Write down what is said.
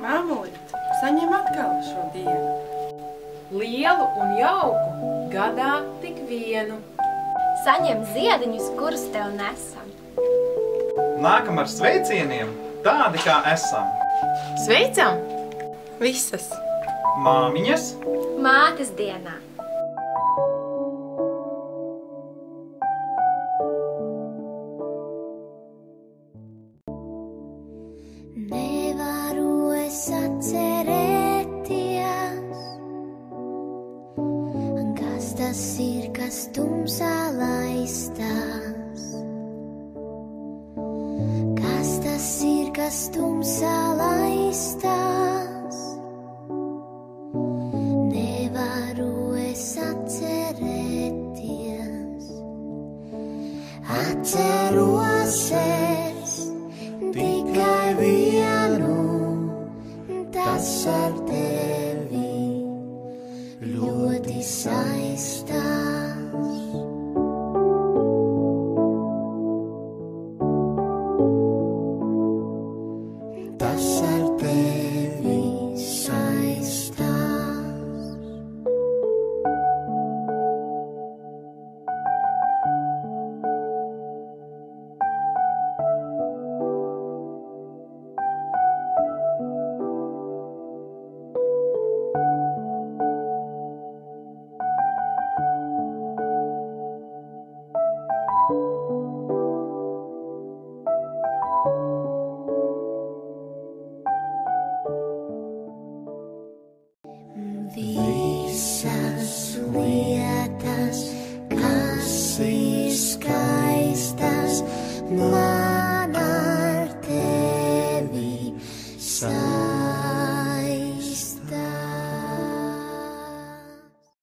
Māmuļt, saņem atkal šo dienu. Lielu un jauku, gadā tik vienu. Saņem ziediņus, kurus tev nesam. Nākam ar sveicieniem, tādi kā esam. Sveicam! Visas. Māmiņas, Mātes dienā. Nevaru es atcerēties, kas tas ir, kas tumsā laistās. Kas tas ir, kas tumsā laistās. Nevaru es atcerēties. Atceros es tikai vienu, tas ar tevi ļoti saistās. Tas ar tevi saistās. Visas lietas, kas ir skaistas, man ar tevi saistās.